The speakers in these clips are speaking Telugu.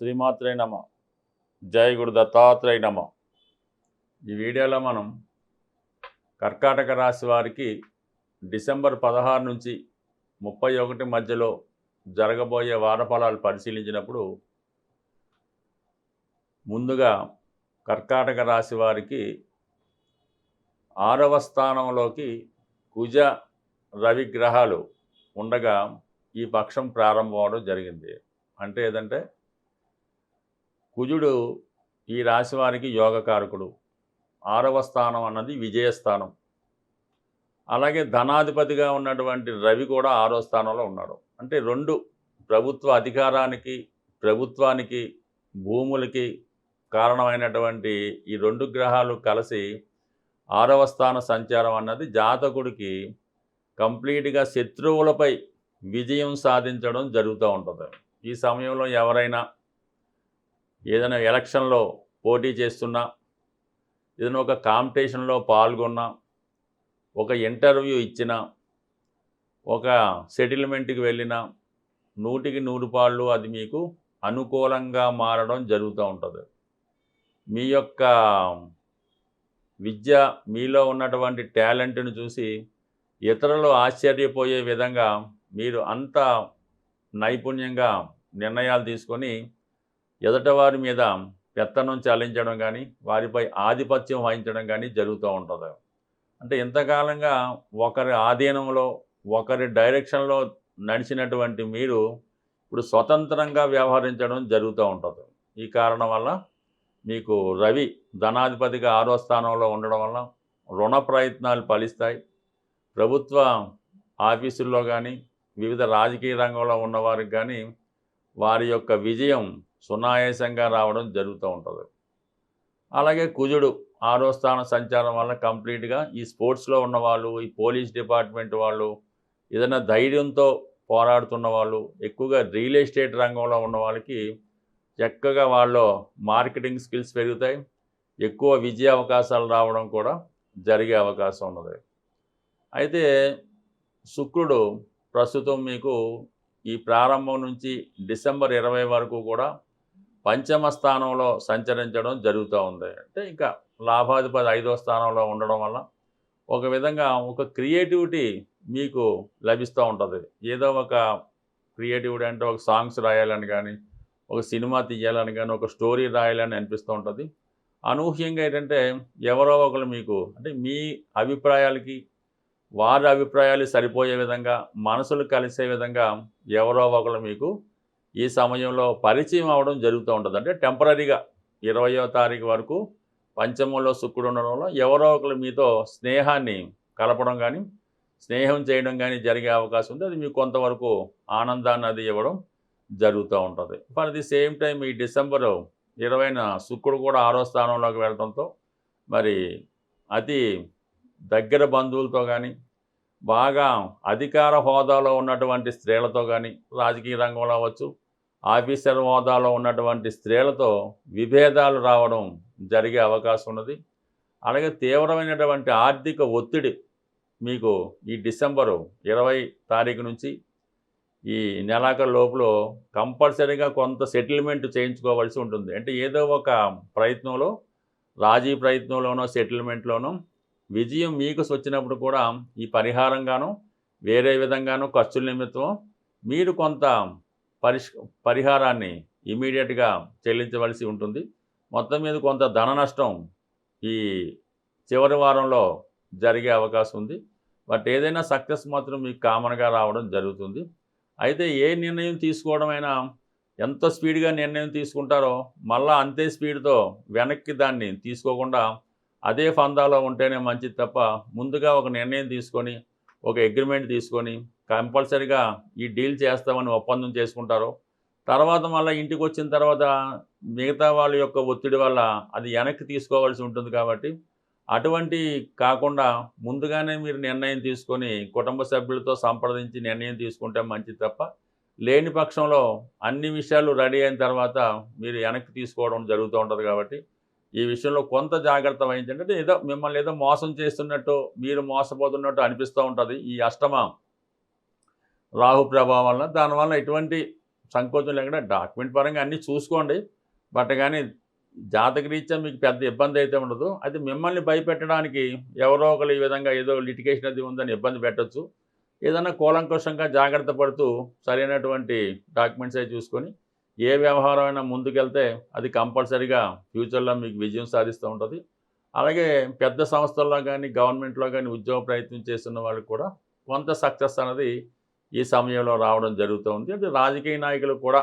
శ్రీమాత్రే నమ. జై గురు దత్తాత్రేయ నమ. ఈ వీడియోలో మనం కర్కాటక రాశి వారికి డిసెంబర్ 16 నుంచి 31 మధ్యలో జరగబోయే వారఫలాలు పరిశీలించినప్పుడు ముందుగా కర్కాటక రాశి వారికి 6వ స్థానంలోకి కుజ రవి గ్రహాలు ఉండగా ఈ పక్షం ప్రారంభం అవడం జరిగింది. అంటే ఏదంటే కుజుడు ఈ రాశి వారికి యోగకారకుడు. 6వ స్థానం అన్నది విజయస్థానం. అలాగే ధనాధిపతిగా ఉన్నటువంటి రవి కూడా 6వ స్థానంలో ఉన్నాడు. అంటే రెండు ప్రభుత్వ అధికారానికి, ప్రభుత్వానికి, భూములకి కారణమైనటువంటి ఈ రెండు గ్రహాలు కలిసి 6వ స్థాన సంచారం అన్నది జాతకుడికి కంప్లీట్గా శత్రువులపై విజయం సాధించడం జరుగుతూ ఉంటుంది. ఈ సమయంలో ఎవరైనా ఏదైనా ఎలక్షన్లో పోటీ చేస్తున్నా, ఏదైనా ఒక కాంపిటీషన్లో పాల్గొన్నా, ఒక ఇంటర్వ్యూ ఇచ్చినా, ఒక సెటిల్మెంట్కి వెళ్ళినా 100కి 100 పాళ్ళు అది మీకు అనుకూలంగా మారడం జరుగుతూ ఉంటుంది. మీ యొక్క విద్య, మీలో ఉన్నటువంటి టాలెంట్ను చూసి ఇతరులు ఆశ్చర్యపోయే విధంగా మీరు అంత నైపుణ్యంగా నిర్ణయాలు తీసుకొని ఎదుటివారి మీద పెత్తనం చాలించడం కానీ, వారిపై ఆధిపత్యం వహించడం కానీ జరుగుతూ ఉంటుంది. అంటే ఇంతకాలంగా ఒకరి ఆధీనంలో, ఒకరి డైరెక్షన్లో నడిచినటువంటి మీరు ఇప్పుడు స్వతంత్రంగా వ్యవహరించడం జరుగుతూ ఉంటుంది. ఈ కారణం వల్ల మీకు రవి ధనాధిపతిగా 6వ స్థానంలో ఉండడం వల్ల రుణ ప్రయత్నాలు ఫలిస్తాయి. ప్రభుత్వ ఆఫీసుల్లో కానీ, వివిధ రాజకీయ రంగంలో ఉన్నవారికి కానీ వారి యొక్క విజయం సునాయాసంగా రావడం జరుగుతూ ఉంటుంది. అలాగే కుజుడు 6వ స్థాన సంచారం వల్ల కంప్లీట్గా ఈ స్పోర్ట్స్లో ఉన్నవాళ్ళు, ఈ పోలీస్ డిపార్ట్మెంట్ వాళ్ళు, ఏదైనా ధైర్యంతో పోరాడుతున్న వాళ్ళు, ఎక్కువగా రియల్ ఎస్టేట్ రంగంలో ఉన్న వాళ్ళకి చక్కగా వాళ్ళు మార్కెటింగ్ స్కిల్స్ పెరుగుతాయి. ఎక్కువ విజయ అవకాశాలు రావడం కూడా జరిగే అవకాశం ఉన్నది. అయితే శుక్రుడు ప్రస్తుతం మీకు ఈ ప్రారంభం నుంచి డిసెంబర్ 20 వరకు కూడా పంచమ స్థానంలో సంచరించడం జరుగుతూ ఉంది. అంటే ఇంకా లాభాధిపతి 5వ స్థానంలో ఉండడం వల్ల ఒక విధంగా ఒక క్రియేటివిటీ మీకు లభిస్తూ ఉంటుంది. ఏదో ఒక క్రియేటివిటీ అంటే ఒక సాంగ్స్ రాయాలని కానీ, ఒక సినిమా తీయాలని కానీ, ఒక స్టోరీ రాయాలని అనిపిస్తూ ఉంటుంది. అనూహ్యంగా ఏంటంటే ఎవరో ఒకరు మీకు అంటే మీ అభిప్రాయాలకి వారి అభిప్రాయాలు సరిపోయే విధంగా, మనసులు కలిసే విధంగా ఎవరో ఒకరు మీకు ఈ సమయంలో పరిచయం అవ్వడం జరుగుతూ ఉంటుంది. అంటే టెంపరీగా 20వ తారీఖు వరకు పంచమంలో శుక్రుడు ఉండడం వల్ల ఎవరో ఒకరు మీతో స్నేహాన్ని కలపడం కానీ, స్నేహం చేయడం కానీ జరిగే అవకాశం ఉంది. అది మీకు కొంతవరకు ఆనందాన్ని అది ఇవ్వడం జరుగుతూ ఉంటుంది. ఫర్ ది సేమ్ టైం ఈ డిసెంబర్ 20న శుక్రుడు కూడా 6వ స్థానంలోకి వెళ్ళడంతో మరి అతి దగ్గర బంధువులతో కానీ, బాగా అధికార హోదాలో ఉన్నటువంటి స్త్రీలతో కానీ, రాజకీయ రంగంలో అవ్వచ్చు, ఆఫీసర్ హోదాలో ఉన్నటువంటి స్త్రీలతో విభేదాలు రావడం జరిగే అవకాశం ఉన్నది. అలాగే తీవ్రమైనటువంటి ఆర్థిక ఒత్తిడి మీకు ఈ డిసెంబరు 20 తారీఖు నుంచి ఈ నెలాఖరు లోపల కంపల్సరీగా కొంత సెటిల్మెంట్ చేయించుకోవాల్సి ఉంటుంది. అంటే ఏదో ఒక ప్రయత్నంలో, రాజీ ప్రయత్నంలోనో, సెటిల్మెంట్లోనో విజయం మీకు వచ్చినప్పుడు కూడా ఈ పరిహారంగానో, వేరే విధంగానో ఖర్చుల నిమిత్తం మీరు కొంత పరిహారాన్ని ఇమీడియట్గా చెల్లించవలసి ఉంటుంది. మొత్తం మీద కొంత ధన నష్టం ఈ చివరి వారంలో జరిగే అవకాశం ఉంది. బట్ ఏదైనా సక్సెస్ మాత్రం మీకు కామన్గా రావడం జరుగుతుంది. అయితే ఏ నిర్ణయం తీసుకోవడమైనా ఎంత స్పీడ్గా నిర్ణయం తీసుకుంటారో మళ్ళీ అంతే స్పీడ్తో వెనక్కి దాన్ని తీసుకోకుండా అదే ఫందాలో ఉంటేనే మంచిది తప్ప, ముందుగా ఒక నిర్ణయం తీసుకొని, ఒక అగ్రిమెంట్ తీసుకొని కంపల్సరీగా ఈ డీల్ చేస్తామని ఒప్పందం చేసుకుంటారో, తర్వాత మళ్ళీ ఇంటికి వచ్చిన తర్వాత మిగతా వాళ్ళ యొక్క ఒత్తిడి వల్ల అది వెనక్కి తీసుకోవాల్సి ఉంటుంది. కాబట్టి అటువంటి కాకుండా ముందుగానే మీరు నిర్ణయం తీసుకొని కుటుంబ సభ్యులతో సంప్రదించి నిర్ణయం తీసుకుంటే మంచిది తప్ప, లేని పక్షంలో అన్ని విషయాలు రెడీ అయిన తర్వాత మీరు వెనక్కి తీసుకోవడం జరుగుతూ ఉంటుంది. కాబట్టి ఈ విషయంలో కొంత జాగ్రత్త వహించండి. అంటే ఏదో మిమ్మల్ని ఏదో మోసం చేస్తున్నట్టు, మీరు మోసపోతున్నట్టు అనిపిస్తూ ఉంటుంది ఈ అష్టమ రాహు ప్రభావం వల్ల. దానివల్ల ఎటువంటి సంకోచం లేకుండా డాక్యుమెంట్ పరంగా అన్నీ చూసుకోండి. బట్ కానీ జాతకరీత్యా మీకు పెద్ద ఇబ్బంది అయితే ఉండదు. అది మిమ్మల్ని భయపెట్టడానికి ఎవరో ఒకరు ఈ విధంగా ఏదో లిటిగేషన్ అది ఉందని ఇబ్బంది పెట్టొచ్చు. ఏదన్నా కూలంకషంగా జాగ్రత్త పడుతూ సరైనటువంటి డాక్యుమెంట్స్ అవి చూసుకొని ఏ వ్యవహారం అయినా ముందుకెళ్తే అది కంపల్సరీగా ఫ్యూచర్లో మీకు విజయం సాధిస్తూ ఉంటుంది. అలాగే పెద్ద సంస్థల్లో కానీ గవర్నమెంట్లో కానీ ఉద్యోగ ప్రయత్నం చేస్తున్న వాళ్ళకి కూడా కొంత సక్సెస్ అనేది ఈ సమయంలో రావడం జరుగుతూ ఉంది. అంటే రాజకీయ నాయకులు కూడా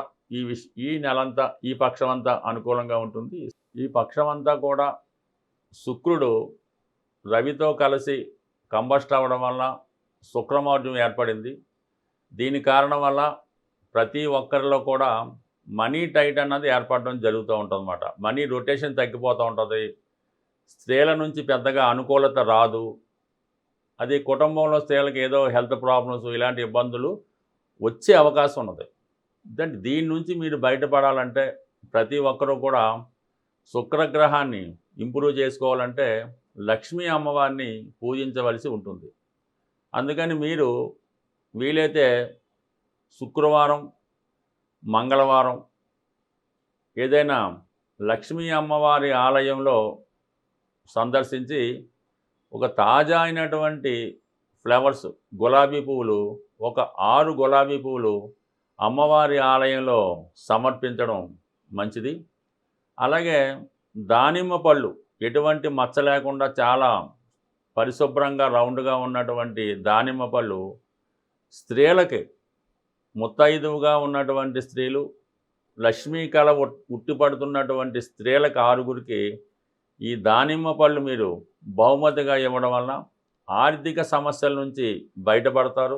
ఈ నెలంతా ఈ పక్షం అంతా అనుకూలంగా ఉంటుంది. ఈ పక్షం అంతా కూడా శుక్రుడు రవితో కలిసి కంబస్ట్ అవ్వడం వల్ల శుక్రమౌఢ్యం ఏర్పడింది. దీని కారణం వల్ల ప్రతి ఒక్కరిలో కూడా మనీ టైట్ అన్నది ఏర్పడడం జరుగుతూ ఉంటుందన్నమాట. మనీ రొటేషన్ తగ్గిపోతూ ఉంటుంది. స్త్రీల నుంచి పెద్దగా అనుకూలత రాదు. అది కుటుంబంలో స్త్రీలకు ఏదో హెల్త్ ప్రాబ్లమ్స్ ఇలాంటి ఇబ్బందులు వచ్చే అవకాశం ఉన్నది. దీని నుంచి మీరు బయటపడాలంటే ప్రతి ఒక్కరూ కూడా శుక్రగ్రహాన్ని ఇంప్రూవ్ చేసుకోవాలంటే లక్ష్మీ అమ్మవారిని పూజించవలసి ఉంటుంది. అందుకని మీరు వీలైతే శుక్రవారం, మంగళవారం ఏదైనా లక్ష్మీ అమ్మవారి ఆలయంలో సందర్శించి ఒక తాజా అయినటువంటి ఫ్లవర్స్ గులాబీ పువ్వులు ఒక 6 గులాబీ పువ్వులు అమ్మవారి ఆలయంలో సమర్పించడం మంచిది. అలాగే దానిమ్మ పళ్ళు ఎటువంటి మచ్చ లేకుండా చాలా పరిశుభ్రంగా రౌండ్గా ఉన్నటువంటి దానిమ్మ పళ్ళు స్త్రీలకి ముత్తైదువుగా ఉన్నటువంటి స్త్రీలు లక్ష్మీ కళ ఉట్టిపడుతున్నటువంటి స్త్రీలకు 6గురికి ఈ దానిమ్మ పళ్ళు మీరు బహుమతిగా ఇవ్వడం వల్ల ఆర్థిక సమస్యల నుంచి బయటపడతారు.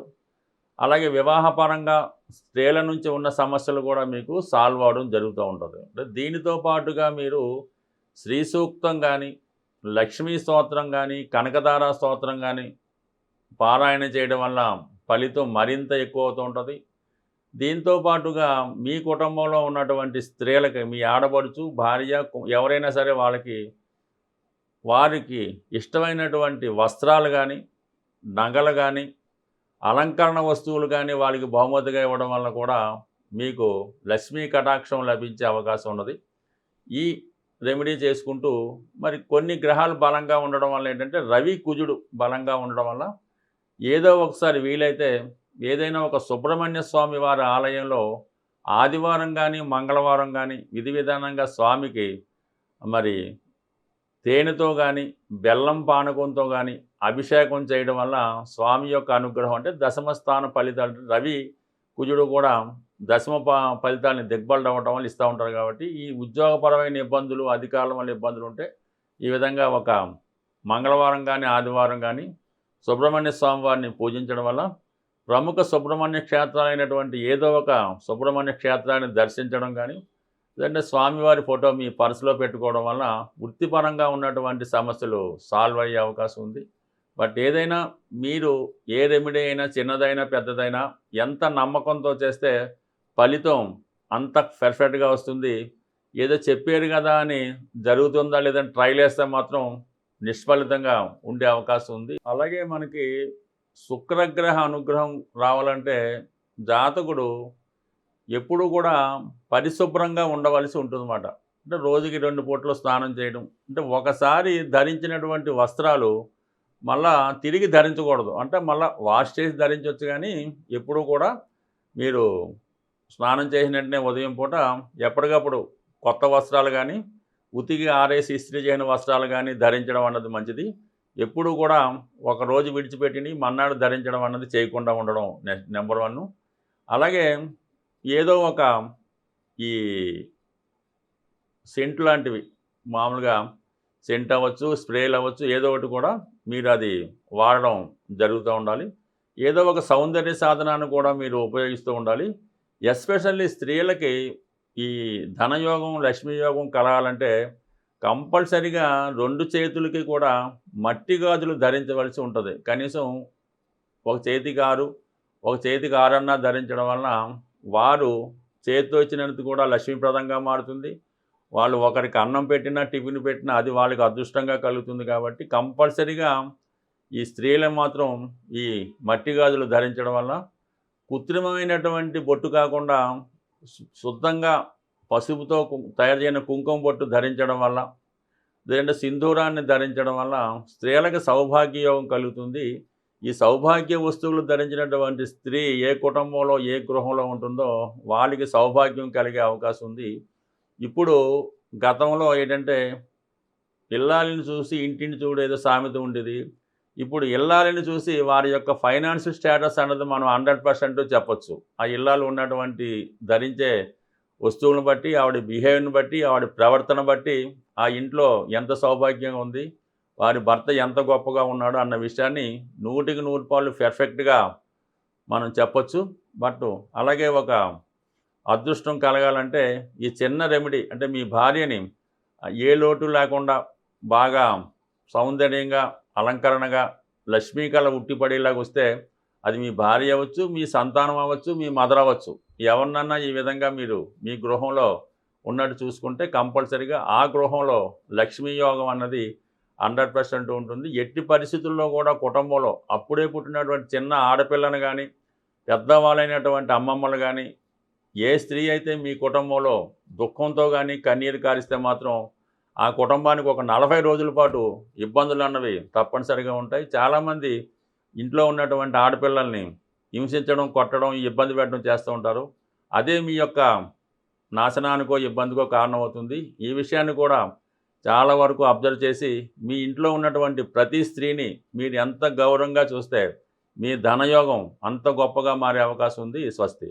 అలాగే వివాహపరంగా స్త్రీల నుంచి ఉన్న సమస్యలు కూడా మీకు సాల్వ్ అవడం జరుగుతూ ఉంటుంది. దీనితో పాటుగా మీరు శ్రీ సూక్తం కానీ, లక్ష్మీ స్తోత్రం కానీ, కనకదార స్తోత్రం కానీ పారాయణ చేయడం వల్ల ఫలితం మరింత ఎక్కువ అవుతూ ఉంటుంది. దీంతో పాటుగా మీ కుటుంబంలో ఉన్నటువంటి స్త్రీలకి మీ ఆడపడుచు, భార్య ఎవరైనా సరే వారికి ఇష్టమైనటువంటి వస్త్రాలు కానీ, నగలు కానీ, అలంకరణ వస్తువులు కానీ వాళ్ళకి బహుమతిగా ఇవ్వడం వల్ల కూడా మీకు లక్ష్మీ కటాక్షం లభించే అవకాశం ఉన్నది. ఈ రెమెడీ చేసుకుంటూ మరి కొన్ని గ్రహాలు బలంగా ఉండడం వల్ల ఏంటంటే రవి కుజుడు బలంగా ఉండడం వల్ల ఏదో ఒకసారి వీలైతే ఏదైనా ఒక సుబ్రహ్మణ్య స్వామి వారి ఆలయంలో ఆదివారం కానీ, మంగళవారం కానీ విధి విధానంగా స్వామికి మరి తేనెతో కానీ, బెల్లం పానకంతో కానీ అభిషేకం చేయడం వల్ల స్వామి యొక్క అనుగ్రహం అంటే దశమ స్థాన ఫలితాలు రవి కుజుడు కూడా దశమ ఫలితాలని దిగ్బలం అవ్వడం వల్ల ఇస్తూ ఉంటారు. కాబట్టి ఈ ఉద్యోగపరమైన ఇబ్బందులు, అధికారుల వల్ల ఇబ్బందులు ఉంటే ఈ విధంగా ఒక మంగళవారం కానీ, ఆదివారం కానీ సుబ్రహ్మణ్య స్వామి వారిని పూజించడం వల్ల ప్రముఖ సుబ్రహ్మణ్య క్షేత్రాలైనటువంటి ఏదో ఒక సుబ్రహ్మణ్య క్షేత్రాన్ని దర్శించడం కానీ, లేదంటే స్వామివారి ఫోటో మీ పర్సులో పెట్టుకోవడం వల్ల వృత్తిపరంగా ఉన్నటువంటి సమస్యలు సాల్వ్ అయ్యే అవకాశం ఉంది. బట్ ఏదైనా మీరు ఏ రెమెడీ అయినా చిన్నదైనా పెద్దదైనా ఎంత నమ్మకంతో చేస్తే ఫలితం అంత పర్ఫెక్ట్గా వస్తుంది. ఏదో చెప్పారు కదా అని జరుగుతుందా లేదంటే ట్రైల్ వేస్తే మాత్రం నిష్ఫలితంగా ఉండే అవకాశం ఉంది. అలాగే మనకి శుక్రగ్రహ అనుగ్రహం రావాలంటే జాతకుడు ఎప్పుడు కూడా పరిశుభ్రంగా ఉండవలసి ఉంటుందన్నమాట. అంటే రోజుకి 2 పూటలు స్నానం చేయడం, అంటే ఒకసారి ధరించినటువంటి వస్త్రాలు మళ్ళా తిరిగి ధరించకూడదు. అంటే మళ్ళీ వాష్ చేసి ధరించవచ్చు, కానీ ఎప్పుడు కూడా మీరు స్నానం చేసిన వెంటనే ఉదయం పూట ఎప్పటికప్పుడు కొత్త వస్త్రాలు కానీ, ఉతికి ఆరేసి ఇస్త్రీ చేయని వస్త్రాలు కానీ ధరించడం అన్నది మంచిది. ఎప్పుడు కూడా ఒకరోజు విడిచిపెట్టి మన్నాడు ధరించడం అన్నది చేయకుండా ఉండడం నెంబర్ 1. అలాగే ఏదో ఒక ఈ సెంట్ లాంటివి మామూలుగా సెంట్ అవ్వచ్చు, స్ప్రేలు అవ్వచ్చు, ఏదో ఒకటి కూడా మీరు అది వాడడం జరుగుతూ ఉండాలి. ఏదో ఒక సౌందర్య సాధనాన్ని కూడా మీరు ఉపయోగిస్తూ ఉండాలి. ఎస్పెషల్లీ స్త్రీలకి ఈ ధనయోగం, లక్ష్మీ యోగం కలగాలంటే కంపల్సరీగా 2 చేతులకి కూడా మట్టి గాజులు ధరించవలసి ఉంటుంది. కనీసం ఒక చేతికి 6, ఒక చేతికి 6 అన్నా ధరించడం వలన వారు చేతితో ఇచ్చినందుకు కూడా లక్ష్మీప్రదంగా మారుతుంది. వాళ్ళు ఒకరికి అన్నం పెట్టినా, టిఫిన్ పెట్టినా అది వాళ్ళకి అదృష్టంగా కలుగుతుంది. కాబట్టి కంపల్సరీగా ఈ స్త్రీలు మాత్రం ఈ మట్టి గాజులు ధరించడం వల్ల కృత్రిమమైనటువంటి బొట్టు కాకుండా శుద్ధంగా పసుపుతో తయారు చేయని కుంకుమ బొట్టు ధరించడం వల్ల, లేదంటే సింధూరాన్ని ధరించడం వల్ల స్త్రీలకు సౌభాగ్య యోగం కలుగుతుంది. ఈ సౌభాగ్య వస్తువులు ధరించినటువంటి స్త్రీ ఏ కుటుంబంలో, ఏ గృహంలో ఉంటుందో వాళ్ళకి సౌభాగ్యం కలిగే అవకాశం ఉంది. ఇప్పుడు గతంలో ఏంటంటే, ఇల్లాలిని చూసి ఇంటిని చూడు ఏదో సామెత ఉండేది. ఇప్పుడు ఇల్లాలిని చూసి వారి యొక్క ఫైనాన్షియల్ స్టేటస్ అన్నది మనం 100% చెప్పొచ్చు. ఆ ఇల్లాలు ఉన్నటువంటి ధరించే వస్తువులను బట్టి, ఆవిడ బిహేవియర్‌ని బట్టి, ఆవిడ ప్రవర్తన బట్టి ఆ ఇంట్లో ఎంత సౌభాగ్యంగా ఉంది, వారి భర్త ఎంత గొప్పగా ఉన్నాడు అన్న విషయాన్ని 100కి 100 పాళ్ళు పెర్ఫెక్ట్‌గా మనం చెప్పొచ్చు. బట్ అలాగే ఒక అదృష్టం కలగాలంటే ఈ చిన్న రెమెడీ అంటే మీ భార్యని ఏ లోటు లేకుండా బాగా సౌందర్యంగా, అలంకరణగా, లక్ష్మీ కళ ఉట్టిపడేలాగా వస్తే అది మీ భార్య అవ్వచ్చు, మీ సంతానం అవ్వచ్చు, మీ మదర్ అవ్వచ్చు. ఎవరినన్నా ఈ విధంగా మీరు మీ గృహంలో ఉన్నట్టు చూసుకుంటే కంపల్సరీగా ఆ గృహంలో లక్ష్మీ యోగం అన్నది 100% ఉంటుంది. ఎట్టి పరిస్థితుల్లో కూడా కుటుంబంలో అప్పుడే పుట్టినటువంటి చిన్న ఆడపిల్లను కానీ, పెద్దవాళ్ళైనటువంటి అమ్మమ్మలు కానీ, ఏ స్త్రీ అయితే మీ కుటుంబంలో దుఃఖంతో కానీ కన్నీరు కారిస్తే మాత్రం ఆ కుటుంబానికి ఒక 40 రోజుల పాటు ఇబ్బందులు అన్నవి తప్పనిసరిగా ఉంటాయి. చాలామంది ఇంట్లో ఉన్నటువంటి ఆడపిల్లల్ని హింసించడం, కొట్టడం, ఇబ్బంది పెట్టడం చేస్తూ ఉంటారు. అదే మీ యొక్క నాశనానికో, ఇబ్బందికో కారణమవుతుంది. ఈ విషయాన్ని కూడా చాలా వరకు అబ్జర్వ్ చేసి మీ ఇంట్లో ఉన్నటువంటి ప్రతి స్త్రీని మీరు ఎంత గౌరవంగా చూస్తే మీ ధనయోగం అంత గొప్పగా మారే అవకాశం ఉంది. స్వస్తి.